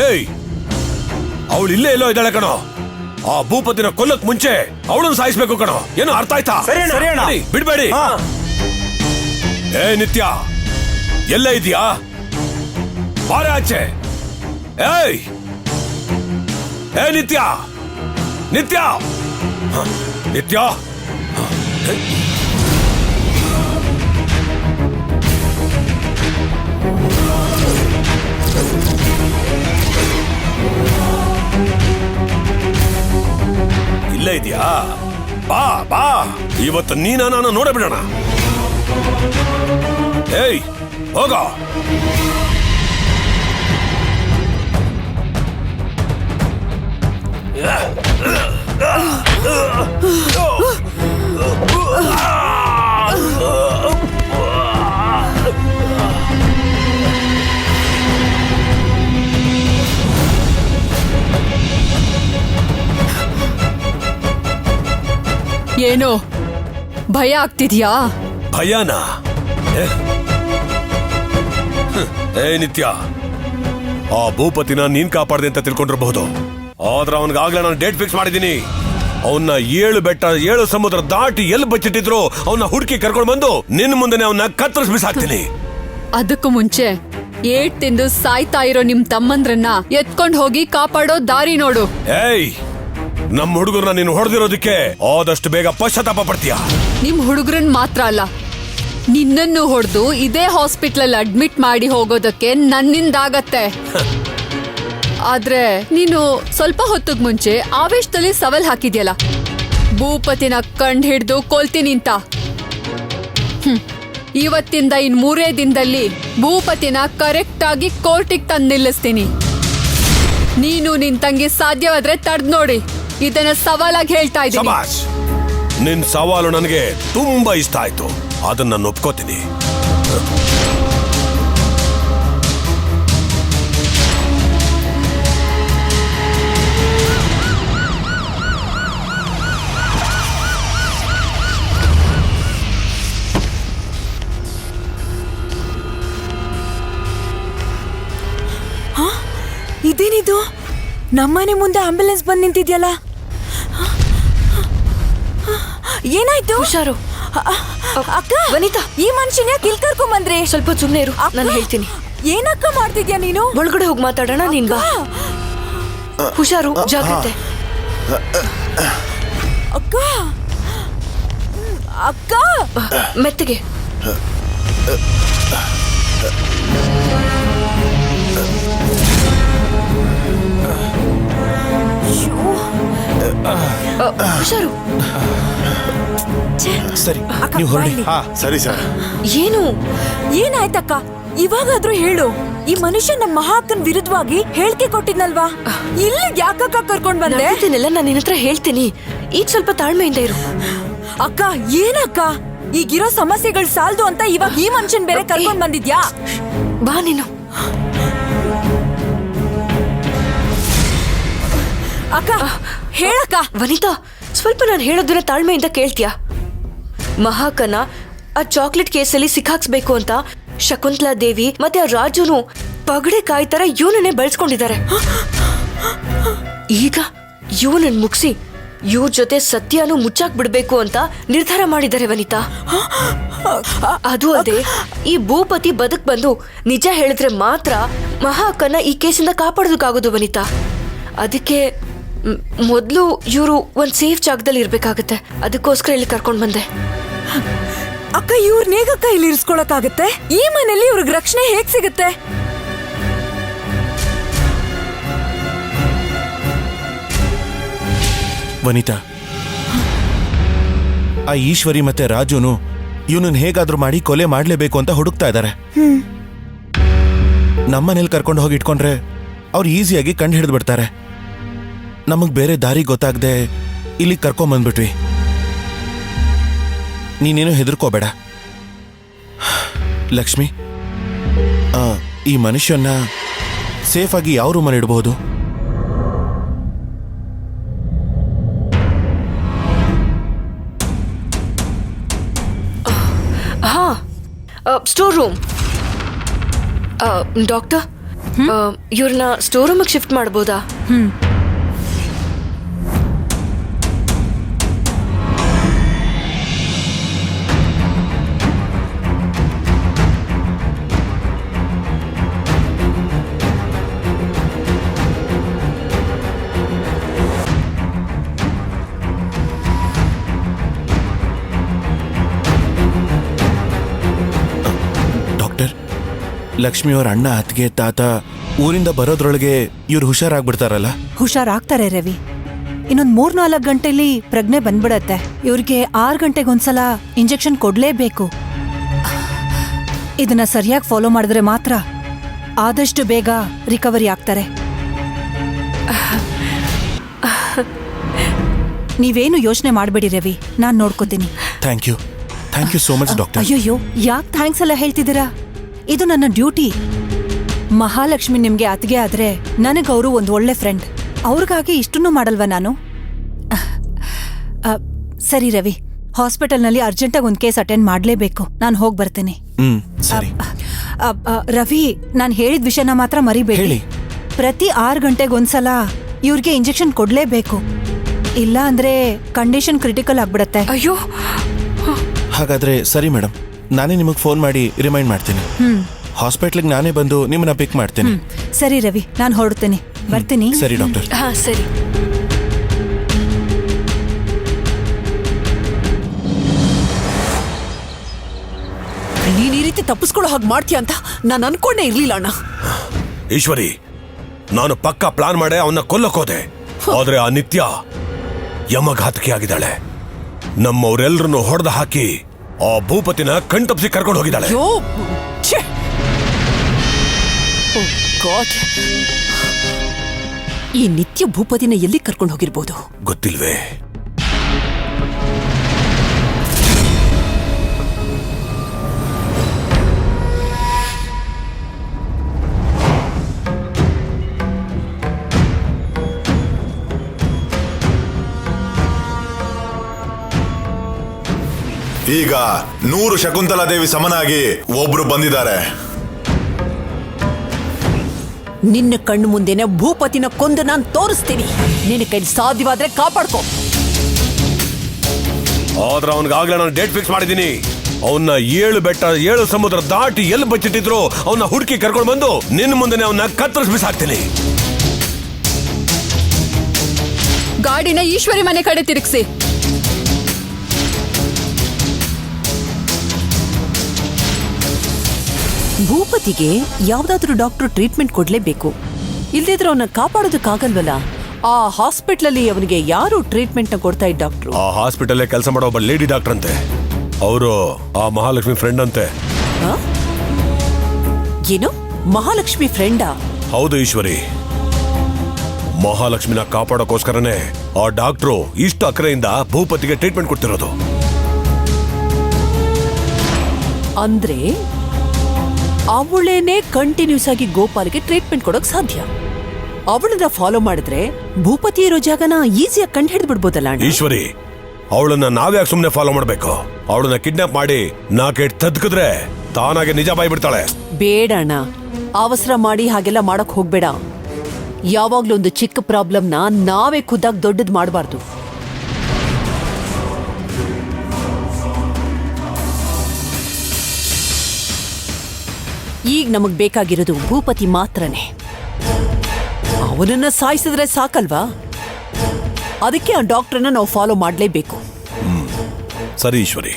ಏಯ್, ಅವಳು ಇಲ್ಲೇ ಎಲ್ಲೋ ಇದ್ದಾಳೆ ಕಣೋ. ಆ ಭೂಪತಿನ ಕೊಲ್ಲಕ್ ಮುಂಚೆ ಅವಳನ್ನು ಸಾಯಿಸ್ಬೇಕು ಕಣೋ. ಏನು ಅರ್ಥ ಆಯ್ತಾ? ಬಿಡ್ಬೇಡಿ. ಏ ನಿತ್ಯ, ಎಲ್ಲ ಇದೆಯಾ? ಬಾರೆ ಆಚೆ. ಏಯ್, ಏ ನಿತ್ಯ, ನಿತ್ಯ, ನಿತ್ಯ. ಇಲ್ಲೇ ಇದೆಯಾ? ಬಾ ಬಾ, ಇವತ್ತು ನೀನ ನಾನು ನೋಡಬಿಡೋಣ. ಏಯ್, ಹೋಗ. ಏನು ಭಯ ಆಗ್ತಿದ್ಯಾ? ಭಯನಾ? ಏ ನಿತ್ಯ, ಆ ಭೂಪತಿನ ನೀನ್ ಕಾಪಾಡ್ದೆ ಅಂತ ತಿಳ್ಕೊಂಡಿರಬಹುದು. ಆದ್ರೆ ಅವನಿಗಾಗ್ಲೇ ನಾನು ಡೇಟ್ ಫಿಕ್ಸ್ ಮಾಡಿದ್ದೀನಿ. ಅವನ್ನ 7 ಬೆಟ್ಟ 7 ಸಮುದ್ರ ದಾಟಿ ಎಲ್ಲಿ ಬಚ್ಚಿಟ್ಟಿದ್ರು ಅವನ್ನ ಹುಡುಕಿ ಕರ್ಕೊಂಡು ಬಂದು ನಿನ್ನ ಮುಂದೆ ಅವನ್ನ ಕತ್ತರಿಸಿ ಬಿಸಾಕ್ತೀನಿ. ಅದಕ್ಕೂ ಮುಂಚೆ ಏಟ್ ತಿಂದು ಸಾಯ್ತಾ ಇರೋ ನಿಮ್ ತಮ್ಮಂದ್ರನ್ನ ಎತ್ಕೊಂಡ್ ಹೋಗಿ ಕಾಪಾಡೋ ದಾರಿ ನೋಡು. ಏಯ್, ನಮ್ಮ ಹುಡುಗರನ್ನ ನೀನು ಹೊಡೆದಿರೋದಕ್ಕೆ ಆದಷ್ಟು ಬೇಗ ಪಶ್ಚಾತ್ತಾಪ ಪಡ್ತೀಯ. ನಿಮ್ ಹುಡುಗರನ್ ಮಾತ್ರ ಅಲ್ಲ, ನಿನ್ನನ್ನು ಹೊಡೆದು ಇದೇ ಹಾಸ್ಪಿಟಲ್ ಅಡ್ಮಿಟ್ ಮಾಡಿ ಹೋಗೋದಕ್ಕೆ ನನ್ನಿಂದಾಗತ್ತೆ. ಆದ್ರೆ ನೀನು ಸ್ವಲ್ಪ ಹೊತ್ತಿಗೆ ಮುಂಚೆ ಆವೇಶದಲ್ಲಿ ಸವಾಲ್ ಹಾಕಿದ್ಯಲ್ಲ, ಭೂಪತಿನ ಕಂಡು ಹಿಡಿದು ಕೊಲ್ತೀನಿ ಅಂತ. ಇವತ್ತಿಂದ ಇನ್ 3 ದಿನದಲ್ಲಿ ಭೂಪತಿನ ಕರೆಕ್ಟ್ ಆಗಿ ಕೋರ್ಟಿಗೆ ತಂದು ನಿಲ್ಲಿಸ್ತೀನಿ. ನೀನು ನಿನ್ ತಂಗಿ ಸಾಧ್ಯವಾದ್ರೆ ತಡೆದ್ ನೋಡಿ. ಇದನ್ನ ಸವಾಲಾಗಿ ಹೇಳ್ತಾ ಇದ್ದೀನಿ. ಶಬಾಷ್, ನಿನ್ ಸವಾಲು ನನಗೆ ತುಂಬಾ ಇಷ್ಟ ಆಯ್ತು. ಅದನ್ನ ನಾನು ಒಪ್ಕೋತೀನಿ. ಇದೇನಿದು? ನಮ್ಮನೆ ಮುಂದೆ ಆಂಬ್ಯುಲೆನ್ಸ್ ಬಂದ್ ನಿಂತಿದ್ಯಲ್ಲ, ಏನಾಯ್ತು? ಹುಷಾರು. ಅಕ್ಕ, ವನಿತಾ, ಈ ಮನುಷ್ಯನ ಯಾಕೆ ಇಲ್ಲಿ ಕರ್ಕೊಂಡ್ ಬಂದ್ರಿ? ಸ್ವಲ್ಪ ಸುಮ್ಮನೆ ಇರು, ನಾನು ಹೇಳ್ತೀನಿ. ಏನಕ್ಕ ಮಾಡ್ತಿದ್ಯಾ ನೀನು? ಒಳಗಡೆ ಹೋಗಿ ಮಾತಾಡೋಣ. ನೀನ್ ಬಾ. ಹುಷಾರು, ಜಾಗ್ರತೆ. ಅಕ್ಕ, ಅಕ್ಕ, ಮೆತ್ತಗೆ. ಹುಷಾರು. ಸರಿ, ನೀವು ಹೊರಡಿ. ಸರಿ ಸರ್. ಏನು ಏನಾಯ್ತಕ್ಕ? ಇವಾಗಾದ್ರೂ ಹೇಳು. ಈ ಮನುಷ್ಯ ನಮ್ಮ ಮಹಾಕನ್ ವಿರುದ್ಧವಾಗಿ ಹೇಳಿಕೆ ಕೊಟ್ಟಿದ್ನಲ್ವಾ? ಇಲ್ಲಿ ಯಾಕಕ್ಕ ಕರ್ಕೊಂಡ್ ಬಂದೆ? ಇದನ್ನೆಲ್ಲ ನಾನು ನಿನ್ನ ಹತ್ರ ಹೇಳ್ತೀನಿ. ಈಗ ಸ್ವಲ್ಪ ತಾಳ್ಮೆಯಿಂದ ಇರು. ಅಕ್ಕ, ಏನಕ್ಕ? ಈಗಿರೋ ಸಮಸ್ಯೆಗಳು ಸಾಲ್ದು ಅಂತ ಇವಾಗ ಈ ಮನುಷ್ಯನ್ ಬೇರೆ ಕರ್ಕೊಂಡ್ ಬಂದಿದ್ಯಾ? ಬಾ ನೀನು. ಅಕ್ಕ, ಹೇಳಕ್ಕ. ವನಿತಾ, ಸ್ವಲ್ಪ ನಾನು ಹೇಳೋದನ್ನ ತಾಳ್ಮೆಯಿಂದ ಕೇಳ್ತೀಯಾ? ಮಹಾಕನ ಆ ಚಾಕ್ಲೇಟ್ ಕೇಸಲ್ಲಿ ಸಿಕ್ಕಾಕ್ಸ್ಬೇಕು ಅಂತ ಶಕುಂತಲಾ ದೇವಿ ಮತ್ತೆ ಆ ರಾಜುನು ಪಗಡೆ ಕಾಯ್ತರ ಇವನನ್ನೇ ಬೆಳೆಸ್ಕೊಂಡಿದ್ದಾರೆ. ಈಗ ಇವನನ್ನ ಮುಗಿಸಿ ಇವ್ರ ಜೊತೆ ಸತ್ಯನೂ ಮುಚ್ಚಾಕ್ ಬಿಡ್ಬೇಕು ಅಂತ ನಿರ್ಧಾರ ಮಾಡಿದ್ದಾರೆ ವನಿತಾ. ಅದು ಅಲ್ಲದೆ ಈ ಭೂಪತಿ ಬದುಕ್ ಬಂದು ನಿಜ ಹೇಳಿದ್ರೆ ಮಾತ್ರ ಮಹಾಕನ ಈ ಕೇಸಿಂದ ಕಾಪಾಡೋದಕ್ಕಾಗೋದು ವನಿತಾ. ಅದಕ್ಕೆ ಮೊದಲು ಇವರು ಒಂದ್ ಸೇಫ್ ಜಾಗದಲ್ಲಿ ಇರ್ಬೇಕಾಗತ್ತೆ. ಅದಕ್ಕೋಸ್ಕರ ಇಲ್ಲಿ ಕರ್ಕೊಂಡ್ ಬಂದೆ. ಅಕ್ಕ, ಇವ್ರನ್ನೇಗಕ್ಕ ಇಲ್ಲಿ ಇರಿಸ್ಕೊಳಕ್ಕಾಗತ್ತೆ? ಈ ಮನೇಲಿ ಇವ್ರಿಗೆ ರಕ್ಷಣೆ ಹೇಗ್ ಸಿಗುತ್ತೆ? ವನಿತಾ, ಆ ಈಶ್ವರಿ ಮತ್ತೆ ರಾಜುನು ಇವನನ್ನ ಹೇಗಾದ್ರೂ ಮಾಡಿ ಕೊಲೆ ಮಾಡ್ಲೇಬೇಕು ಅಂತ ಹುಡುಕ್ತಾ ಇದ್ದಾರೆ. ನಮ್ಮನೇಲಿ ಕರ್ಕೊಂಡು ಹೋಗಿ ಇಟ್ಕೊಂಡ್ರೆ ಅವ್ರು ಈಸಿಯಾಗಿ ಕಂಡು ಹಿಡಿದು ಬಿಡ್ತಾರೆ. ನಮಗ್ ಬೇರೆ ದಾರಿ ಗೊತ್ತಾಗದೆ ಇಲ್ಲಿ ಕರ್ಕೊಂಬಂದ್ಬಿಟ್ವಿ. ನೀನೇನು ಹೆದರ್ಕೋಬೇಡ ಲಕ್ಷ್ಮಿ. ಈ ಮನುಷ್ಯನ್ನ ಸೇಫ್ ಆಗಿ ಯಾವ ರೂಮಲ್ಲಿ ಇಡಬಹುದು? ಹಾ, ಸ್ಟೋರ್ ರೂಮ್. ಡಾಕ್ಟರ್, ಇವ್ರನ್ನ ಸ್ಟೋರ್ ರೂಮಿಗೆ ಶಿಫ್ಟ್ ಮಾಡ್ಬೋದಾ? ಡಾಕ್ಟರ್, ಲಕ್ಷ್ಮಿ ಅವ್ರ ಅಣ್ಣ ಅತ್ತಿಗೆ ತಾತ ಊರಿಂದ ಬರೋದ್ರೊಳಗೆ ಇವ್ರು ಹುಷಾರಾಗ್ಬಿಡ್ತಾರಲ್ಲ? ಹುಷಾರಾಗ್ತಾರೆ ರವಿ. ಇನ್ನೊಂದ್ 3-4 ಗಂಟೆಲಿ ಪ್ರಜ್ಞೆ ಬಂದ್ಬಿಡತ್ತೆ. ಇವ್ರಿಗೆ 6 ಗಂಟೆಗೊಂದ್ಸಲ ಇಂಜೆಕ್ಷನ್ ಕೊಡ್ಲೇಬೇಕು. ಇದನ್ನ ಸರಿಯಾಗಿ ಫಾಲೋ ಮಾಡಿದ್ರೆ ಮಾತ್ರ ಆದಷ್ಟು ಬೇಗ ರಿಕವರಿ ಆಗ್ತಾರೆ. ನೀವೇನು ಯೋಚನೆ ಮಾಡಬೇಡಿ ರವಿ, ನಾನ್ ನೋಡ್ಕೋತೀನಿ. Thank you so much doctor. ಅಯ್ಯಯ್ಯೋ, ಯಾಕೆ ಥ್ಯಾಂಕ್ಸ್ ಎಲ್ಲ ಹೇಳ್ತಿದ್ದೀರಾ? ಇದು ನನ್ನ ಡ್ಯೂಟಿ. ಮಹಾಲಕ್ಷ್ಮಿ ನಿಮ್ಗೆ ಅತಿಗೆ ಆದ್ರೆ ನನಗವರು ಒಂದು ಒಳ್ಳೆ ಫ್ರೆಂಡ್. ಅವ್ರಿಗಾಗಿ ಇಷ್ಟನ್ನು ಮಾಡಲ್ವಾ ನಾನು? ಸರಿ ರವಿ, ಹಾಸ್ಪಿಟಲ್ನಲ್ಲಿ ಅರ್ಜೆಂಟಾಗಿ ಒಂದು ಕೇಸ್ ಅಟೆಂಡ್ ಮಾಡಲೇಬೇಕು. ನಾನು ಹೋಗಿ ಬರ್ತೇನೆ. ಸರಿ. ರವಿ, ನಾನು ಹೇಳಿದ ವಿಷಯನ ಮಾತ್ರ ಮರಿಬೇಡಿ. ಹೇಳಿ. ಪ್ರತಿ 6 ಗಂಟೆಗೊಂದ್ಸಲ ಇವ್ರಿಗೆ ಇಂಜೆಕ್ಷನ್ ಕೊಡ್ಲೇಬೇಕು. ಇಲ್ಲ ಅಂದ್ರೆ ಕಂಡೀಷನ್ ಕ್ರಿಟಿಕಲ್ ಆಗ್ಬಿಡತ್ತೆ. ಅಯ್ಯೋ, ಹಾಗಾದ್ರೆ ಸರಿ ಮೇಡಮ್, ನಾನೇ ನಿಮಗೆ ಫೋನ್ ಮಾಡಿ ರಿಮೈಂಡ್ ಮಾಡ್ತೀನಿ. ಹಾಸ್ಪಿಟ್ಲಿಗೆ ನಾನೇ ಬಂದು ನಿಮ್ಮನ್ನ ಪಿಕ್ ಮಾಡ್ತೀನಿ. ಸರಿ ರವಿ, ನಾನು ಹೊರಡ್ತೇನೆ. ಬರ್ತೀನಿ. ಸರಿ ಡಾಕ್ಟರ್. ಹಾ ಸರಿ. ನೀನ್ ಈ ರೀತಿ ತಪ್ಪಿಸ್ಕೊಳ್ಳೋ ಹಾಗೆ ಮಾಡ್ತೀಯ ಅಂತ ನಾನು ಅನ್ಕೊಂಡೇ ಇರ್ಲಿಲ್ಲ ಅಣ್ಣ. ಈಶ್ವರಿ, ನಾನು ಪಕ್ಕ ಪ್ಲಾನ್ ಮಾಡೇ ಅವನ್ನ ಕೊಲ್ಲಕೋದೆ. ಆದ್ರೆ ಆ ನಿತ್ಯ ಯಮಘಾತಕಿ ಆಗಿದ್ದಾಳೆ. ನಮ್ಮವರೆಲ್ಲರನ್ನು ಹೊಡೆದು ಹಾಕಿ ಆ ಭೂಪತಿನ ಕಣ್ತಪ್ಸಿ ಕರ್ಕೊಂಡು ಹೋಗಿದ್ದಾಳೆ. ಅಯ್ಯೋ, ಛೆ! ಓ ಗಾಡ್, ಈ ನಿತ್ಯ ಭೂಪತಿನ ಎಲ್ಲಿ ಕರ್ಕೊಂಡು ಹೋಗಿರ್ಬೋದು? ಗೊತ್ತಿಲ್ವೇ? ಈಗ 100 ಶಕುಂತಲಾ ದೇವಿ ಸಮನಾಗಿ ಒಬ್ರು ಬಂದಿದ್ದಾರೆ. ನಿನ್ನ ಕಣ್ಣು ಮುಂದೆನೆ ಭೂಪತಿನ ಕೊಂದು ನಾನು ತೋರಿಸ್ತೀನಿ. ನಿನ್ನ ಕೈಲಿ ಸಾಧ್ಯವಾದ್ರೆ ಕಾಪಾಡ್ಕೋ. ಆದ್ರೆ ಅವನಿಗಾಗ್ಲೇ ನಾನು ಡೇಟ್ ಫಿಕ್ಸ್ ಮಾಡಿದ್ದೀನಿ. ಅವನ್ನ 7 ಬೆಟ್ಟ 7 ಸಮುದ್ರ ದಾಟಿ ಎಲ್ಲಿ ಬಚ್ಚಿಟ್ಟಿದ್ರು ಅವನ್ನ ಹುಡುಕಿ ಕರ್ಕೊಂಡು ಬಂದು ನಿನ್ನ ಮುಂದೆ ಅವನ್ನ ಕತ್ತರಿಸಿ ಬಿಸಾಕ್ತೀನಿ. ಗಾಡಿನ ಈಶ್ವರಿ ಮನೆ ಕಡೆ ತಿರುಗಿಸಿ. ಭೂಪತಿಗೆ ಯಾವ್ದಾದ್ರೂ ಡಾಕ್ಟರ್ ಟ್ರೀಟ್ಮೆಂಟ್ ಕೊಡ್ಲೇಬೇಕು. ಇಲ್ದಿದ್ರೆ ಅವನ್ನ ಕಾಪಾಡೋದಕ್ಕಾಗಲ್ವಲ್ಲ. ಆ ಹಾಸ್ಪಿಟ್ಲಲ್ಲಿ ಅವನಿಗೆ ಯಾರು ಟ್ರೀಟ್ಮೆಂಟ್ ನ ಕೊಡ್ತಾ ಇದ್ದ ಡಾಕ್ಟ್ರು? ಆ ಹಾಸ್ಪಿಟಲ್ ಕೆಲಸ ಮಾಡೋ ಒಬ್ಬ ಲೇಡಿ ಡಾಕ್ಟರ್ ಅಂತೆ. ಅವರು ಆ ಮಹಾಲಕ್ಷ್ಮಿ ಫ್ರೆಂಡ್ ಅಂತೆ. ಏನು, ಮಹಾಲಕ್ಷ್ಮಿ ಫ್ರೆಂಡಾ? ಹೌದು ಈಶ್ವರಿ, ಮಹಾಲಕ್ಷ್ಮಿನ ಕಾಪಾಡೋಕೋಸ್ಕರನೇ ಆ ಡಾಕ್ಟ್ರು ಇಷ್ಟು ಅಕ್ರೆಯಿಂದ ಭೂಪತಿಗೆ ಟ್ರೀಟ್ಮೆಂಟ್ ಕೊಡ್ತಿರೋದು. ಅಂದ್ರೆ ಅವಳೇನೆ ಕಂಟಿನ್ಯೂಸ್ ಆಗಿ ಗೋಪಾಲ್ಗೆ ಟ್ರೀಟ್ಮೆಂಟ್ ಕೊಡೋಕ್ ಸಾಧ್ಯ. ಅವಳನ್ನ ಫಾಲೋ ಮಾಡಿದ್ರೆ ಭೂಪತಿ ಇರೋ ಜಾಗನ ಈಸಿಯಾಗಿ ಕಂಡು ಹಿಡಿದು ಬಿಡ್ಬೋದಲ್ಲ ಅಣ್ಣ? ಈಶ್ವರಿ, ಅವಳನ್ನ ನಾವ್ಯಾಕೆ ಸುಮ್ನೆ ಫಾಲೋ ಮಾಡ್ಬೇಕು? ಅವಳನ್ನ ಕಿಡ್ನಾಪ್ ಮಾಡಿ ನಾಕೆಟ್ ತದ್ಕಿದ್ರೆ ತಾನಾಗೆ ನಿಜ ಬಾಯ್ಬಿಡ್ತಾಳೆ. ಬೇಡ ಅಣ್ಣ, ಅವಸರ ಮಾಡಿ ಹಾಗೆಲ್ಲ ಮಾಡಕ್ ಹೋಗ್ಬೇಡ. ಯಾವಾಗ್ಲೂ ಒಂದು ಚಿಕ್ಕ ಪ್ರಾಬ್ಲಮ್ನ ನಾವೇ ಖುದ್ದಾಗಿ ದೊಡ್ಡದ್ ಮಾಡಬಾರ್ದು. ಈಗ ನಮಗ್ ಬೇಕಾಗಿರೋದು ಭೂಪತಿ ಮಾತ್ರನೇ. ಅವನನ್ನ ಸಾಯಿಸಿದ್ರೆ ಸಾಕಲ್ವಾ? ಅದಕ್ಕೆ ಆ ಡಾಕ್ಟರ್ನ ನಾವು ಫಾಲೋ ಮಾಡಲೇಬೇಕು. ಸರಿ ಈಶ್ವರಿ.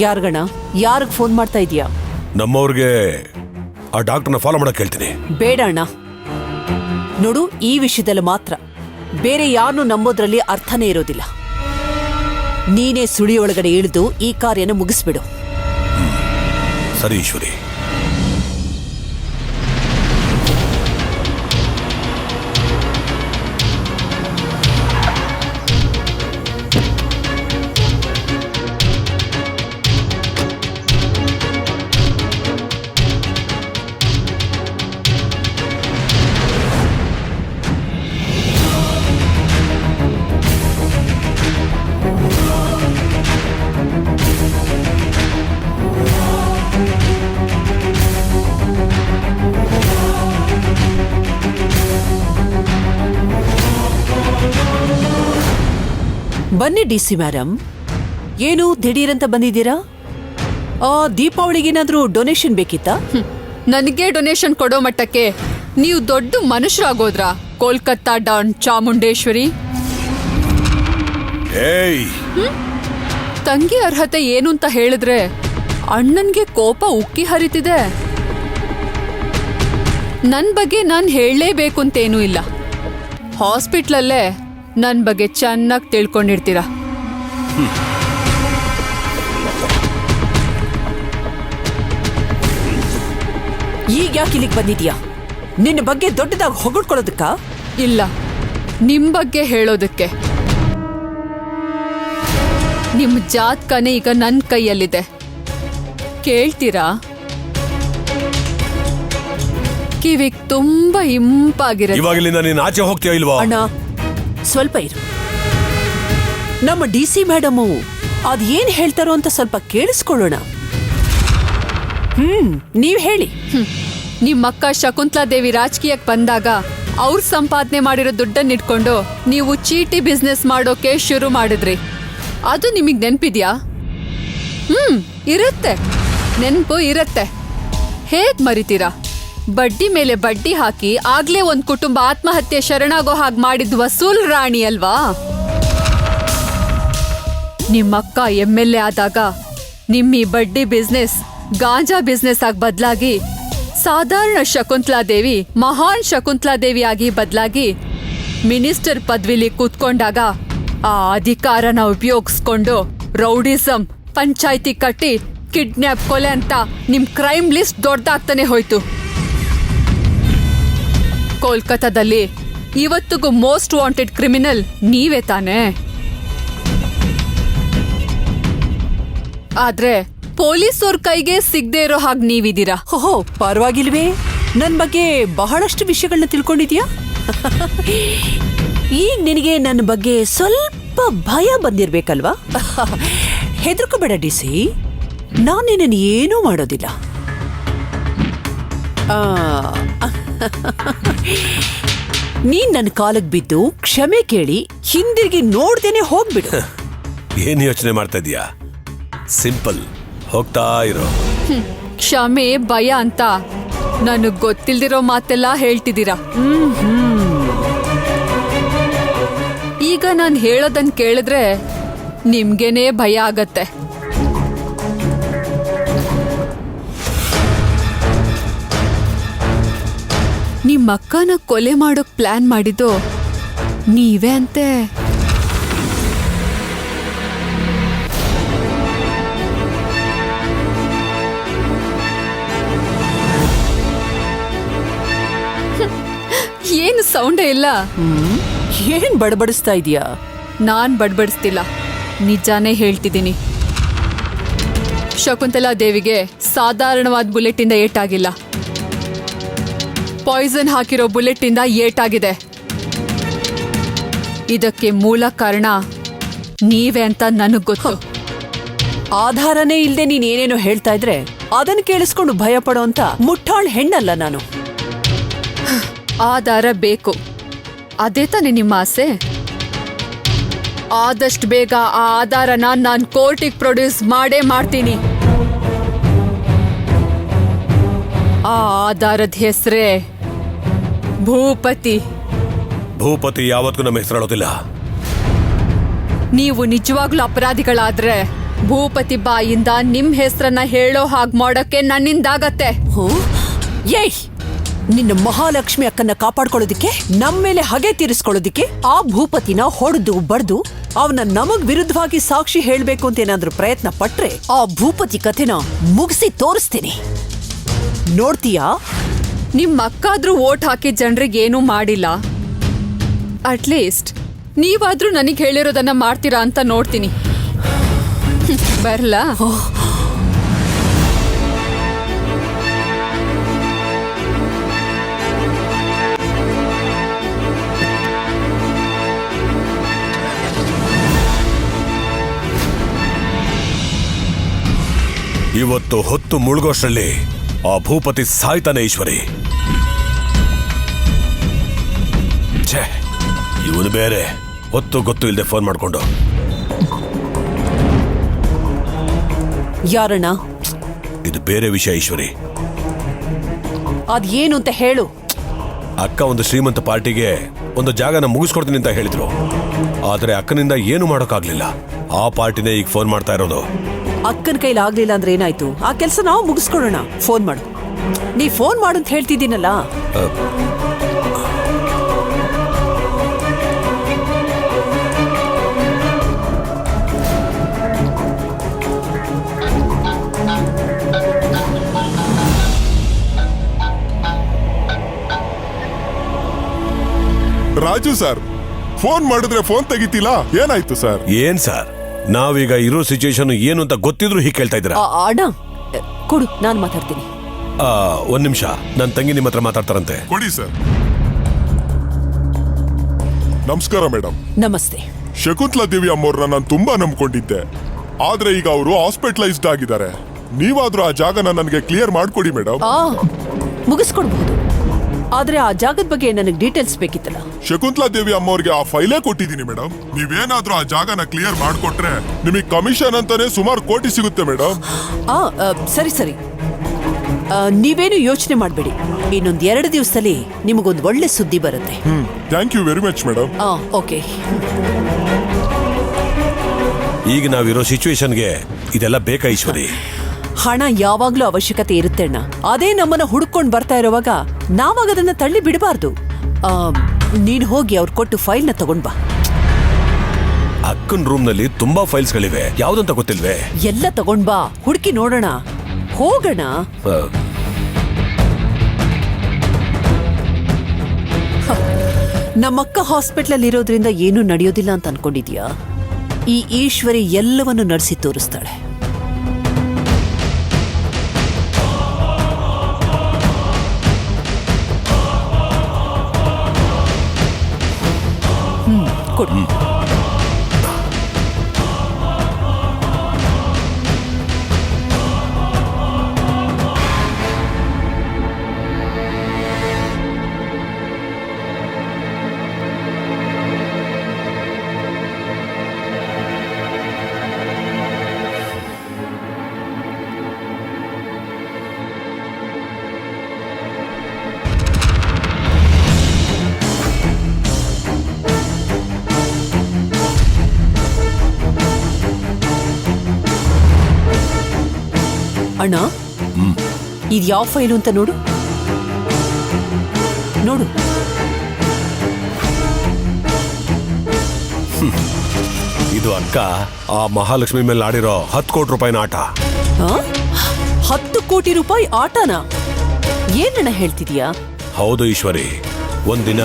ಯಾರ್ಗಣ, ಯಾರಿಗ್ ಫೋನ್ ಮಾಡ್ತಾ ಇದೀಯಾ? ನಮ್ಮವ್ರಿಗೆ ಆ ಡಾಕ್ಟರ್ನ ಫಾಲೋ ಮಾಡಕ್ ಹೇಳ್ತೀನಿ. ಬೇಡ ಅಣ್ಣ, ನೋಡು, ಈ ವಿಷಯದಲ್ಲಿ ಮಾತ್ರ ಬೇರೆ ಯಾರನ್ನೂ ನಂಬೋದ್ರಲ್ಲಿ ಅರ್ಥನೇ ಇರೋದಿಲ್ಲ. ನೀನೇ ಸುಳಿಯೊಳಗಡೆ ಇಳಿದು ಈ ಕಾರ್ಯನ ಮುಗಿಸ್ಬಿಡು. ಸರಿ ಈಶ್ವರಿ. ಬನ್ನಿ ಡಿ ಸಿ ಮೇಡಮ್. ಏನು ದಿಢೀರಂತ ಬಂದಿದ್ದೀರಾ? ದೀಪಾವಳಿಗೇನಾದ್ರೂ ಡೊನೇಷನ್ ಬೇಕಿತ್ತಾ? ನನಗೆ ಡೊನೇಷನ್ ಕೊಡೋ ಮಟ್ಟಕ್ಕೆ ನೀವು ದೊಡ್ಡ ಮನುಷ್ಯರಾಗೋದ್ರಾ? ಕೋಲ್ಕತ್ತಾ ಡಾನ್ ಚಾಮುಂಡೇಶ್ವರಿ. ಏಯ್, ತಂಗಿ ಅರ್ಹತೆ ಏನು ಅಂತ ಹೇಳಿದ್ರೆ ಅಣ್ಣನ್ಗೆ ಕೋಪ ಉಕ್ಕಿ ಹರಿತಿದೆ. ನನ್ ಬಗ್ಗೆ ನಾನು ಹೇಳಲೇಬೇಕು ಅಂತೇನೂ ಇಲ್ಲ. ಹಾಸ್ಪಿಟ್ಲಲ್ಲೇ ನನ್ ಬಗ್ಗೆ ಚೆನ್ನಾಗಿ ತಿಳ್ಕೊಂಡಿರ್ತೀರಾ. ಈಗ ಯಾಕೆ ಇಲ್ಲಿಗೆ ಬಂದಿದ್ಯಾ? ನಿನ್ನ ಬಗ್ಗೆ ದೊಡ್ಡದಾಗಿ ಹೊಗಳ್ಕೊಳ್ಳೋದಕ್ಕ? ಇಲ್ಲ, ನಿಮ್ ಬಗ್ಗೆ ಹೇಳೋದಕ್ಕೆ. ನಿಮ್ ಜಾತಕನೇ ಈಗ ನನ್ ಕೈಯಲ್ಲಿದೆ. ಕೇಳ್ತೀರಾ? ಕಿವಿಗ್ ತುಂಬಾ ಇಂಪಾಗಿರತ್ತೆ. ಇವಾಗಿಲ್ಲಿಂದ ನೀನ್ ಆಚೆ ಹೋಗ್ತೀಯ ಇಲ್ವಾ? ಅಣ್ಣ ಸ್ವಲ್ಪ ಇರು. ನಮ್ಮ ಡಿ ಸಿ ಮೇಡಮು ಅದೇನ್ ಹೇಳ್ತಾರೋ ಅಂತ ಸ್ವಲ್ಪ ಕೇಳಿಸ್ಕೊಳ್ಳೋಣ. ನೀವ್ ಹೇಳಿ. ನಿಮ್ಮಕ್ಕ ಶಕುಂತಲಾ ದೇವಿ ರಾಜಕೀಯಕ್ಕೆ ಬಂದಾಗ ಅವ್ರ ಸಂಪಾದನೆ ಮಾಡಿರೋ ದುಡ್ಡನ್ನ ಇಟ್ಕೊಂಡು ನೀವು ಚೀಟಿ ಬಿಸ್ನೆಸ್ ಮಾಡೋಕೆ ಶುರು ಮಾಡಿದ್ರಿ. ಅದು ನಿಮಗ್ ನೆನ್ಪಿದ್ಯಾ? ಇರುತ್ತೆ, ನೆನ್ಪು ಇರುತ್ತೆ. ಹೇಗ್ ಮರಿತೀರಾ? ಬಡ್ಡಿ ಮೇಲೆ ಬಡ್ಡಿ ಹಾಕಿ ಆಗ್ಲೇ ಒಂದ್ ಕುಟುಂಬ ಆತ್ಮಹತ್ಯೆ ಶರಣಾಗೋ ಹಾಗೆ ಮಾಡಿದ್ ವಸೂಲ್ ರಾಣಿ ಅಲ್ವಾ? ನಿಮ್ಮಕ್ಕ MLA ಆದಾಗ ನಿಮ್ಮಿ ಬಡ್ಡಿ ಬಿಸ್ನೆಸ್ ಗಾಂಜಾ ಬಿಸ್ನೆಸ್ ಆಗಿ ಬದಲಾಗಿ ಸಾಧಾರಣ ಶಕುಂತಲಾ ದೇವಿ ಮಹಾನ್ ಶಕುಂತಲಾ ದೇವಿ ಆಗಿ ಬದಲಾಗಿ ಮಿನಿಸ್ಟರ್ ಪದವಿಲಿ ಕೂತ್ಕೊಂಡಾಗ ಆ ಅಧಿಕಾರನ ಉಪಯೋಗಿಸ್ಕೊಂಡು ರೌಡಿಸಂ, ಪಂಚಾಯ್ತಿ ಕಟ್ಟಿ, ಕಿಡ್ನ್ಯಾಪ್, ಕೊಲೆ ಅಂತ ನಿಮ್ ಕ್ರೈಮ್ ಲಿಸ್ಟ್ ದೊಡ್ಡದಾಗ್ತಾನೆ ಹೋಯ್ತು. ಕೋಲ್ಕತ್ತಾದಲ್ಲಿ ಇವತ್ತಿಗೂ ಮೋಸ್ಟ್ ವಾಂಟೆಡ್ ಕ್ರಿಮಿನಲ್ ನೀವೇ ತಾನೇ? ಆದ್ರೆ ಪೊಲೀಸವ್ರ ಕೈಗೆ ಸಿಗದೆ ಇರೋ ಹಾಗೆ ನೀವಿದ್ದೀರಾ. ಓಹೋ, ಪರವಾಗಿಲ್ವೇ? ನನ್ ಬಗ್ಗೆ ಬಹಳಷ್ಟು ವಿಷಯಗಳನ್ನ ತಿಳ್ಕೊಂಡಿದ್ಯಾ? ಈಗ ನಿನಗೆ ನನ್ನ ಬಗ್ಗೆ ಸ್ವಲ್ಪ ಭಯ ಬಂದಿರ್ಬೇಕಲ್ವಾ? ಹೆದರ್ಕೋಬೇಡ ಡಿ ಸಿ, ನಾನು ನಿನ್ನನ್ನು ಏನೂ ಮಾಡೋದಿಲ್ಲ. ನೀನ್ ನನ್ನ ಕಾಲಕ್ಕೆ ಬಿದ್ದು ಕ್ಷಮೆ ಕೇಳಿ ಹಿಂದಿರುಗಿ ನೋಡ್ದೇನೆ ಹೋಗ್ಬಿಡು. ಏನ್ ಯೋಚನೆ ಮಾಡ್ತಾ ಇದೀಯಾ? ಸಿಂಪಲ್, ಹೋಗ್ತಾ ಇರೋ. ಕ್ಷಮೆ, ಭಯ ಅಂತ ನನಗ್ ಗೊತ್ತಿಲ್ದಿರೋ ಮಾತೆಲ್ಲ ಹೇಳ್ತಿದ್ದೀರಾ. ಈಗ ನಾನು ಹೇಳೋದನ್ ಕೇಳಿದ್ರೆ ನಿಮ್ಗೇನೆ ಭಯ ಆಗತ್ತೆ. ನಿಮ್ಮಕ್ಕನ ಕೊಲೆ ಮಾಡೋಕ್ ಪ್ಲಾನ್ ಮಾಡಿದ್ದು ನೀವೇ ಅಂತೆ. ಏನು ಸೌಂಡೇ ಇಲ್ಲ. ಏನ್ ಬಡಬಡಿಸ್ತಾ ಇದೀಯಾ? ನಾನ್ ಬಡ್ಬಡಿಸ್ತಿಲ್ಲ, ನಿಜಾನೇ ಹೇಳ್ತಿದ್ದೀನಿ. ಶಕುಂತಲಾ ದೇವಿಗೆ ಸಾಧಾರಣವಾದ ಬುಲೆಟ್ ಇಂದ ಏಟಾಗಿಲ್ಲ, ಪಾಯ್ಸನ್ ಹಾಕಿರೋ ಬುಲೆಟ್ ಇಂದ ಏಟಾಗಿದೆ. ಇದಕ್ಕೆ ಮೂಲ ಕಾರಣ ನೀವೇ ಅಂತ ನನಗ್ ಗೊತ್ತು. ಆಧಾರನೇ ಇಲ್ದೆ ನೀನ್ ಏನೇನೋ ಹೇಳ್ತಾ ಇದ್ರೆ ಅದನ್ನ ಕೇಳಿಸ್ಕೊಂಡು ಭಯ ಪಡೋ ಅಂತ ಮುಟ್ಟಾಳ್ ಹೆಣ್ಣಲ್ಲ ನಾನು. ಆಧಾರ ಬೇಕು, ಅದೇ ತಾನೇ ನಿಮ್ಮ ಆಸೆ? ಆದಷ್ಟು ಬೇಗ ಆ ಆಧಾರನ ನಾನು ಕೋರ್ಟಿಗೆ ಪ್ರೊಡ್ಯೂಸ್ ಮಾಡೇ ಮಾಡ್ತೀನಿ. ಆ ಆಧಾರದ ಹೆಸರೇ ಭೂಪತಿ. ಭೂಪತಿ ಯಾವತ್ತೂ ನಮ್ಮ ಹೆಸರಾಡೋದಿಲ್ಲ. ನೀವು ನಿಜವಾಗ್ಲೂ ಅಪರಾಧಿಗಳಾದ್ರೆ ಭೂಪತಿ ಬಾಯಿಂದ ನಿಮ್ ಹೆಸರನ್ನ ಹೇಳೋ ಹಾಗೆ ಮಾಡೋಕೆ ನನ್ನಿಂದಾಗತ್ತೆ. ಏಯ್, ನಿನ್ನ ಮಹಾಲಕ್ಷ್ಮಿ ಅಕ್ಕನ್ನ ಕಾಪಾಡ್ಕೊಳ್ಳೋದಿಕ್ಕೆ, ನಮ್ಮ ಮೇಲೆ ಹಗೆ ತೀರಿಸ್ಕೊಳ್ಳೋದಿಕ್ಕೆ ಆ ಭೂಪತಿನ ಹೊಡೆದು ಬಡ್ದು ಅವನ ನಮಗ್ ವಿರುದ್ಧವಾಗಿ ಸಾಕ್ಷಿ ಹೇಳ್ಬೇಕು ಅಂತ ಏನಾದ್ರೂ ಪ್ರಯತ್ನ ಪಟ್ರೆ ಆ ಭೂಪತಿ ಕಥೆನ ಮುಗಿಸಿ ತೋರಿಸ್ತೀನಿ. ನೋಡ್ತೀಯಾ? ನಿಮ್ ಅಕ್ಕಾದ್ರೂ ವೋಟ್ ಹಾಕಿ ಜನರಿಗೆ ಏನೂ ಮಾಡಿಲ್ಲ. ಅಟ್ಲೀಸ್ಟ್ ನೀವಾದ್ರೂ ನನಗೆ ಹೇಳಿರೋದನ್ನ ಮಾಡ್ತೀರಾ ಅಂತ ನೋಡ್ತೀನಿ. ಬರ್ಲಾ? ಇವತ್ತು ಹೊತ್ತು ಮುಳುಗೋಷ್ಟರಲ್ಲಿ ಆ ಭೂಪತಿ ಸಾಯ್ತಾನೆ. ಈಶ್ವರಿ, ಛೇ, ಇವನು ಬೇರೆ ಹೊತ್ತು ಗೊತ್ತು ಇಲ್ಲದೆ ಫೋನ್ ಮಾಡ್ಕೊಂಡು ಯಾರಣ್ಣ? ಇದು ಬೇರೆ ವಿಷಯ ಈಶ್ವರಿ. ಅದೇನು ಅಂತ ಹೇಳು. ಅಕ್ಕ ಒಂದು ಶ್ರೀಮಂತ ಪಾರ್ಟಿಗೆ ಒಂದು ಜಾಗನ ಮುಗಿಸ್ಕೊಡ್ತೀನಿ ಅಂತ ಹೇಳಿದ್ರು. ಆದ್ರೆ ಅಕ್ಕನಿಂದ ಏನು ಮಾಡೋಕ್ಕಾಗ್ಲಿಲ್ಲ. ಆ ಪಾರ್ಟಿನೇ ಈಗ ಫೋನ್ ಮಾಡ್ತಾ ಇರೋದು. ಅಕ್ಕನ ಕೈಲಿ ಆಗ್ಲಿಲ್ಲ ಅಂದ್ರೆ ಏನಾಯ್ತು? ಆ ಕೆಲಸ ನಾವು ಮುಗಿಸ್ಕೊಳ್ಳೋಣ. ಫೋನ್ ಮಾಡು. ನೀ ಫೋನ್ ಮಾಡು ಅಂತ ಹೇಳ್ತಿದ್ದೀನಲ್ಲ. ರಾಜು ಸರ್, ಫೋನ್ ಮಾಡಿದ್ರೆ ಫೋನ್ ತೆಗಿತಿಲ್ಲ, ಏನಾಯ್ತು ಸರ್? ಏನ್ ಸರ್, ನಾವೀಗ ಇರೋ ಸಿಚುಯೇಷನ್ ಏನು ಅಂತ ಗೊತ್ತಿದ್ರು ಹೀಗೆ ಕೇಳ್ತಾ ಇದ್ದೀರಾ? ಅಣ್ಣ ಕೊಡು, ನಾನು ಮಾತಾಡ್ತೀನಿ. ಒಂದ್ ನಿಮಿಷ, ನನ್ನ ತಂಗಿ ನಿಮ್ಮ ಹತ್ರ ಮಾತಾಡ್ತಾರಂತೆ. ಕೊಡಿ ಸರ್. ನಮಸ್ಕಾರ ಮೇಡಮ್. ನಮಸ್ತೆ. ಶಕುಂತಲಾ ದೇವಿ ಅಮ್ಮವ್ರನ್ನ ನಾನು ತುಂಬಾ ನಂಬ್ಕೊಂಡಿದ್ದೆ. ಆದ್ರೆ ಈಗ ಅವರು ಹಾಸ್ಪಿಟಲೈಸ್ಡ್ ಆಗಿದ್ದಾರೆ. ನೀವಾದ್ರೂ ಆ ಜಾಗನ ನನಗೆ ಕ್ಲಿಯರ್ ಮಾಡ್ಕೊಡಿ ಮೇಡಮ್. ಮುಗಿಸ್ಕೊಡ್ಬಹುದು, ಆದ್ರೆ ಆ ಜಾಗದ ಬಗ್ಗೆ ನನಗೆ ಡೀಟೇಲ್ಸ್ ಬೇಕಿತ್ತಲ್ಲ. ಶಕುಂತಲಾ ದೇವಿ ಅಮ್ಮವ್ರಿಗೆ ಆ ಫೈಲೇ ಕೊಟ್ಟಿದ್ದೀನಿ ಮೇಡಮ್. ನೀವೇನಾದ್ರೂ ಆ ಜಾಗನ ಕ್ಲಿಯರ್ ಮಾಡ್ಕೊಟ್ರೆ ನಿಮಗೆ ಕಮಿಷನ್ ಅಂತಾನೆ ಸುಮಾರು ಕೋಟಿ ಸಿಗುತ್ತೆ ಮೇಡಮ್. ಸರಿ ಸರಿ, ನೀವೇನು ಯೋಚನೆ ಮಾಡಬೇಡಿ. ಇನ್ನೊಂದ್ 2 ದಿವಸದಲ್ಲಿ ನಿಮಗೊಂದು ಒಳ್ಳೆ ಸುದ್ದಿ ಬರುತ್ತೆ. Thank you very much madam. Okay. ಈಗ ನಾವಿರೋ ಸಿಚುವೇಶನ್ಗೆ ಇದೆಲ್ಲ ಬೇಕಾ ಈಶ್ವರಿ? ಹಣ ಯಾವಾಗ್ಲೂ ಅವಶ್ಯಕತೆ ಇರುತ್ತೆ ಅಣ್ಣ. ಅದೇ ನಮ್ಮನ್ನ ಹುಡುಕೊಂಡು ಬರ್ತಾ ಇರುವಾಗ ನಾವಾಗ ಅದನ್ನ ತಳ್ಳಿ ಬಿಡಬಾರ್ದು. ನೀನ್ ಹೋಗಿ ಅವ್ರು ಕೊಟ್ಟು ಫೈಲ್ನ ತಗೊಂಡ್ ಬಾ. ಅಕ್ಕನ್ ರೂಮ್ ನಲ್ಲಿ ತುಂಬಾ ಫೈಲ್ಸ್ ಗಳಿವೆ, ಯಾವ್ದಂತ ಗೊತ್ತಿಲ್ವೇ? ಎಲ್ಲ ತಗೊಂಡ್ ಬಾ, ಹುಡುಕಿ ನೋಡೋಣ, ಹೋಗೋಣ. ನಮ್ಮಕ್ಕ ಹಾಸ್ಪಿಟ್ಲಲ್ಲಿ ಇರೋದ್ರಿಂದ ಏನೂ ನಡೆಯೋದಿಲ್ಲ ಅಂತ ಅನ್ಕೊಂಡಿದ್ಯಾ? ಈ ಈಶ್ವರಿ ಎಲ್ಲವನ್ನು ನಡೆಸಿ ತೋರಿಸ್ತಾಳೆ. ಕೊಡು. ಅಣ್ಣ, ಇದು ಯಾವ ಫೈಲು ಅಂತ ನೋಡು. ನೋಡು. ಇದು ಅಕ್ಕ ಆ ಮಹಾಲಕ್ಷ್ಮಿ ಮೇಲೆ ಆಡಿರೋ 10 ಕೋಟಿ ರೂಪಾಯಿನ ಆಟ. 10 ಕೋಟಿ ರೂಪಾಯಿ ಆಟನ? ಏನಣ್ಣ ಹೇಳ್ತಿದ್ಯಾ? ಹೌದು ಈಶ್ವರಿ. ಒಂದಿನ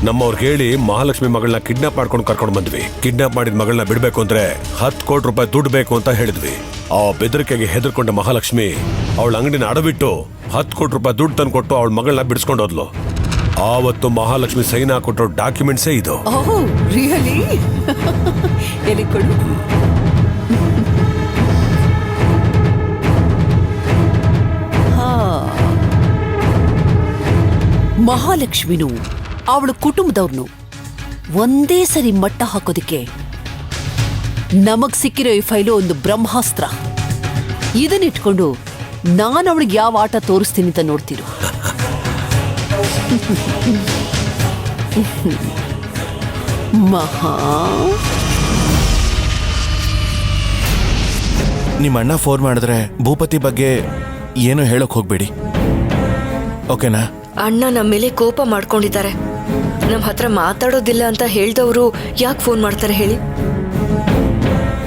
ನಮ್ಮವ್ರಿಗೆ ಹೇಳಿ ಮಹಾಲಕ್ಷ್ಮಿ ಮಗಳನ್ನ ಕಿಡ್ನಾಪ್ ಮಾಡ್ಕೊಂಡು ಕರ್ಕೊಂಡು ಬಂದ್ವಿ. ಕಿಡ್ನಾಪ್ ಮಾಡಿದ ಮಗಳನ್ನ ಬಿಡ್ಬೇಕು ಅಂದ್ರೆ 10 ಕೋಟಿ ರೂಪಾಯಿ ದುಡ್ಡು ಬೇಕು ಅಂತ ಹೇಳಿದ್ವಿ. ಆ ಬೆದರಿಕೆಗೆ ಹೆದರ್ಕೊಂಡ ಮಹಾಲಕ್ಷ್ಮಿ ಅವಳ ಅಂಗಡಿನ ಅಡವಿಟ್ಟು 10 ಕೋಟಿ ರೂಪಾಯಿ ದುಡ್ಡು ತಂದು ಕೊಟ್ಟು ಅವಳ ಮಗಳನ್ನ ಬಿಡಿಸ್ಕೊಂಡು ಹೋದ್ಲು. ಆವತ್ತು ಮಹಾಲಕ್ಷ್ಮಿ ಸೈನ್ ಹಾಕೊಟ್ಟೋ ಡಾಕ್ಯುಮೆಂಟ್ಸೇ ಇದು. ರಿಯಲಿ? ಎಲ್ಲಿ ಕೊಡು. ಮಹಾಲಕ್ಷ್ಮಿನು ಅವಳ ಕುಟುಂಬದವ್ರನ್ನು ಒಂದೇ ಸರಿ ಮಟ್ಟ ಹಾಕೋದಿಕ್ಕೆ ನಮಗ್ ಸಿಕ್ಕಿರೋ ಈ ಫೈಲು ಒಂದು ಬ್ರಹ್ಮಾಸ್ತ್ರ. ಇದನ್ನಿಟ್ಕೊಂಡು ನಾನು ಅವಳಿಗೆ ಯಾವ ಆಟ ತೋರಿಸ್ತೀನಿ ಅಂತ ನೋಡ್ತಿರು. ಮಹಾ, ನಿಮ್ಮ ಅಣ್ಣ ಫೋನ್ ಮಾಡಿದ್ರೆ ಭೂಪತಿ ಬಗ್ಗೆ ಏನು ಹೇಳಕ್ ಹೋಗ್ಬೇಡಿ, ಓಕೆನಾ? ಅಣ್ಣ ನಮ್ಮ ಮೇಲೆ ಕೋಪ ಮಾಡ್ಕೊಂಡಿದ್ದಾರೆ. ನಮ್ಮ ಹತ್ರ ಮಾತಾಡೋದಿಲ್ಲ ಅಂತ ಹೇಳ್ದವರು ಯಾಕೆ ಫೋನ್ ಮಾಡ್ತಾರೆ ಹೇಳಿ?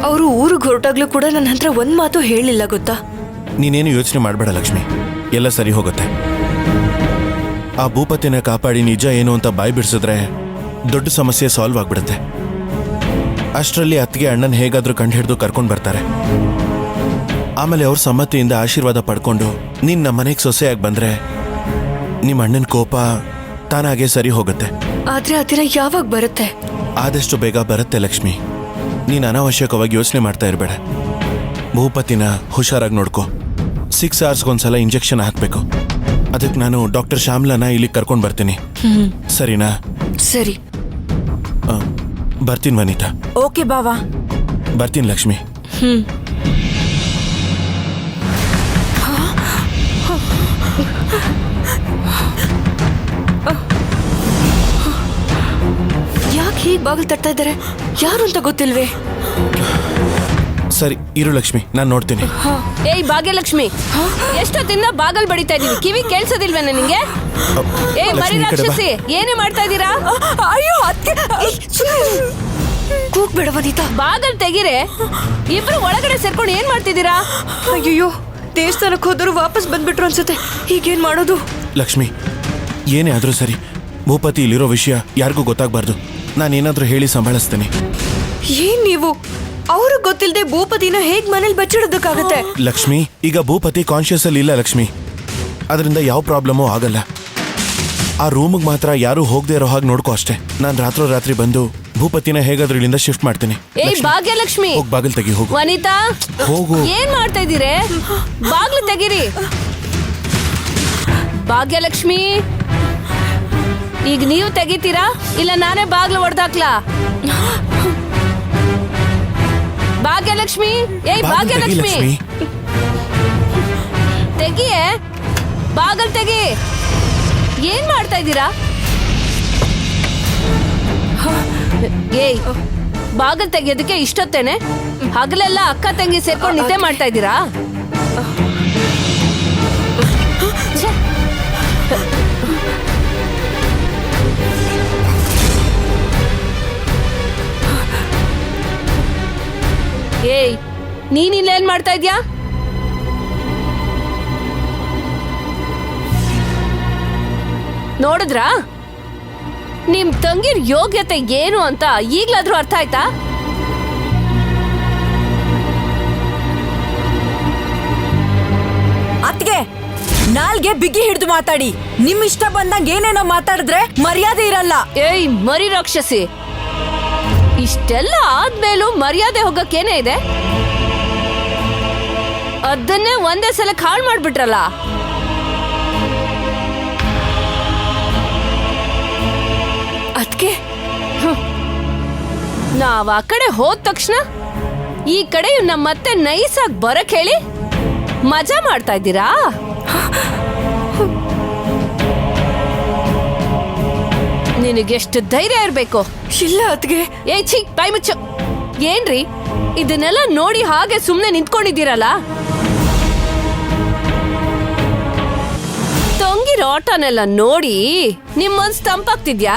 ಅವರು ಊರಿಗೆ ಹೊರಟಾಗ್ಲೂ ಕೂಡ ನನ್ನ ಹತ್ರ ಒಂದ್ ಮಾತು ಹೇಳಿಲ್ಲ, ಗೊತ್ತಾ? ನೀನೇನು ಯೋಚನೆ ಮಾಡಬೇಡ ಲಕ್ಷ್ಮಿ, ಎಲ್ಲ ಸರಿ ಹೋಗುತ್ತೆ. ಆ ಭೂಪತಿನ ಕಾಪಾಡಿ ನಿಜ ಏನು ಅಂತ ಬಾಯಿ ಬಿಡಿಸಿದ್ರೆ ದೊಡ್ಡ ಸಮಸ್ಯೆ ಸಾಲ್ವ್ ಆಗ್ಬಿಡುತ್ತೆ. ಅಷ್ಟರಲ್ಲಿ ಅತ್ತಿಗೆ ಅಣ್ಣನ ಹೇಗಾದ್ರೂ ಕಂಡು ಹಿಡಿದು ಕರ್ಕೊಂಡು ಬರ್ತಾರೆ. ಆಮೇಲೆ ಅವ್ರ ಸಮ್ಮತಿಯಿಂದ ಆಶೀರ್ವಾದ ಪಡ್ಕೊಂಡು ನೀನ್ ನಮ್ಮ ಮನೆಗೆ ಸೊಸೆಯಾಗಿ ಬಂದ್ರೆ ನಿಮ್ಮ ಅಣ್ಣನ ಕೋಪ ತಾನಾಗೆ ಸರಿ ಹೋಗುತ್ತೆ. ಆದ್ರೆ ಆ ದಿನ ಯಾವಾಗ ಬರುತ್ತೆ? ಆದಷ್ಟು ಬೇಗ ಬರುತ್ತೆ ಲಕ್ಷ್ಮಿ. ನೀನ್ ಅನಾವಶ್ಯಕವಾಗಿ ಯೋಚನೆ ಮಾಡ್ತಾ ಇರಬೇಡ. ಭೂಪತಿನ ಹುಷಾರಾಗಿ ನೋಡ್ಕೋ. 6 ಅವರ್ಸ್ಗೊಂದ್ಸಲ ಇಂಜೆಕ್ಷನ್ ಹಾಕ್ಬೇಕು. ಅದಕ್ಕೆ ನಾನು ಡಾಕ್ಟರ್ ಶ್ಯಾಮ್ಲನ ಇಲ್ಲಿಗೆ ಕರ್ಕೊಂಡು ಬರ್ತೀನಿ, ಸರಿನಾ? ಸರಿ, ಬರ್ತೀನಿ ವನಿತಾ. ಓಕೆ ಬಾವಾ. ಬರ್ತೀನಿ ಲಕ್ಷ್ಮಿ. ಯಾಕೆ ಹೀಗ್ ಬಾಗಿಲು ತಟ್ತಾ ಇದ್ದಾರೆ? ಯಾರು ಅಂತ ಗೊತ್ತಿಲ್ವೇ? ಸರಿ ಇರು ಲಕ್ಷ್ಮಿ, ನಾನು ನೋಡ್ತೀನಿ. ಏಯ್ ಭಾಗ್ಯಲಕ್ಷ್ಮಿ, ಎಷ್ಟೊತ್ತಿಂದ ಬಾಗಲ್ ಬಡಿತಾ ಇದೀವಿ, ಕಿವಿ ಕೇಳಿಸೋದಿಲ್ವೇನ ನಿಂಗೆ? ಏಯ್ ಮರಿ ಲಕ್ಷ್ಮಿ, ಈ ಕಡೆ ಬಾ. ರಾಕ್ಷಸಿ, ಏನೇ ಮಾಡ್ತಾ ಇದ್ದೀರಾ? ಅಯ್ಯೋ ಅತ್ತೆ, ಕೂಗ್ಬೇಡ ವನಿತಾ. ಬಾಗಲ್ ತೆಗೀರೆ. ಇಬ್ರು ಒಳಗಡೆ ಸೇರ್ಕೊಂಡು ಏನ್ ಮಾಡ್ತಿದ್ದೀರಾ? ಅಯ್ಯೋ, ದೇವಸ್ಥಾನಕ್ಕೆ ಹೋದ್ರು ವಾಪಸ್ ಬಂದ್ಬಿಟ್ರು ಅನ್ಸುತ್ತೆ. ಈಗೇನ್ ಮಾಡೋದು? ಲಕ್ಷ್ಮಿ, ಏನೇ ಆದ್ರೂ ಸರಿ, ಭೂಪತಿ ಇಲ್ಲಿರೋ ವಿಷಯ ಯಾರಿಗೂ ಗೊತ್ತಾಗ್ಬಾರ್ದು. ನಾನೇನಾದ್ರೂ ಹೇಳಿ ಸಂಭಾಳಿಸ್ತೇನೆ. ಏನ್ ನೀವು ಅವ್ರಿಗೆ ಗೊತ್ತಿಲ್ಲದೆ ಭೂಪತಿನ ಹೇಗ್ ಮನೇಲಿ ಬಚ್ಚಿಡೋದಕ್ಕಾಗತ್ತೆ? ಲಕ್ಷ್ಮಿ, ಈಗ ಭೂಪತಿ ಕಾನ್ಶಿಯಸ್ ಅಲ್ಲಿ ಇಲ್ಲ ಲಕ್ಷ್ಮಿ. ಅದರಿಂದ ಯಾವ ಪ್ರಾಬ್ಲಮೂ ಆಗಲ್ಲ. ಆ ರೂಮಿಗೆ ಮಾತ್ರ ಯಾರು ಹೋಗದೆ ಇರೋ ಹಾಗೆ ನೋಡ್ಕೋ ಅಷ್ಟೇ. ನಾನು ರಾತ್ರಿ ಬಂದು ಭೂಪತಿನ ಹೇಗಾದ್ರೂ ಇಲ್ಲಿಂದ ಶಿಫ್ಟ್ ಮಾಡ್ತೀನಿ. ಏಯ್ ಭಾಗ್ಯಲಕ್ಷ್ಮಿ, ಹೋಗ್ ಬಾಗಿಲು ತೆಗಿ, ಹೋಗು. ವನಿತಾ, ಹೋಗು. ಏನ್ ಮಾಡ್ತಾ ಇದ್ದೀರಿ? ಬಾಗ್ಲು ತೆಗೀರಿ. ಭಾಗ್ಯಲಕ್ಷ್ಮಿ, ಈಗ ನೀವು ತೆಗಿತೀರಾ ಇಲ್ಲ ನಾನೇ ಬಾಗ್ಲು ಹೊಡೆದಾಕ್ಲಾ? ಭಾಗ್ಯಲಕ್ಷ್ಮಿ, ಏಯ್ ಬಾಗಿಲು ತೆಗಿ ಭಾಗ್ಯಲಕ್ಷ್ಮಿ, ಲಕ್ಷ್ಮಿ. ತೆಗಿಯೇ, ಬಾಗಲ್ ತೆಗಿ. ಏನ್ ಮಾಡ್ತಾ ಇದ್ದೀರಾ? ಏಯ್, ಬಾಗಲ್ ತೆಗಿಯೋದಕ್ಕೆ ಇಷ್ಟೊತ್ತೇನೆ? ಹಗಲೆಲ್ಲ ಅಕ್ಕ ತಂಗಿ ಸೇರ್ಕೊಂಡು ನಿದ್ದೆ ಮಾಡ್ತಾ ಇದ್ದೀರಾ? ಛೆ. ಏಯ್, ನೀನಿಲ್ಲೇನ್ ಮಾಡ್ತಾ ಇದ್ಯಾ? ನೋಡಿದ್ರಾ? ನಿಮ್ ತಂಗಿರ್ ಯೋಗ್ಯತೆ ಏನು ಅಂತ ಈಗ್ಲಾದ್ರೂ ಅರ್ಥ ಆಯ್ತಾ? ಅತ್ಗೆ, ನಾಲ್ಗೆ ಬಿಗಿ ಹಿಡಿದು ಮಾತಾಡಿ. ನಿಮ್ ಇಷ್ಟ ಬಂದಂಗ ಏನೇನೋ ಮಾತಾಡಿದ್ರೆ ಮರ್ಯಾದೆ ಇರಲ್ಲ. ಏಯ್ ಮರಿ ರಾಕ್ಷಸಿ, ಇಷ್ಟೆಲ್ಲ ಆದ್ಮೇಲೂ ಮರ್ಯಾದೆ ಹೋಗಕ್ಕೇನೇ ಇದೆ? ಅದನ್ನೇ ಒಂದೇ ಸಲ ಹಾಳು ಮಾಡ್ಬಿಟ್ರಲ್ಲ. ಅದ್ಕೆ ನಾವ್ ಆ ಕಡೆ ಹೋದ ತಕ್ಷಣ ಈ ಕಡೆ ನಮ್ಮ ಮತ್ತೆ ನೈಸಾಗಿ ಬರಕ್ ಹೇಳಿ ಮಜಾ ಮಾಡ್ತಾ ಇದ್ದೀರಾ? ನಿನಗೆಷ್ಟು ಧೈರ್ಯ ಇರ್ಬೇಕು? ಇಲ್ಲ ಅದ್ಗೆ. ಏ ಛೀ, ಬಾಯ್ ಮುಚ್ಚು. ಏನ್ರಿ ಇದನ್ನೆಲ್ಲ ನೋಡಿ ಹಾಗೆ ಸುಮ್ನೆ ನಿಂತ್ಕೊಂಡಿದ್ದೀರಲ್ಲ? ತಂಗಿರ ಆಟನೆಲ್ಲ ನೋಡಿ ನಿಮ್ ಮನ್ಸ್ ತಂಪಾಗ್ತಿದ್ಯಾ?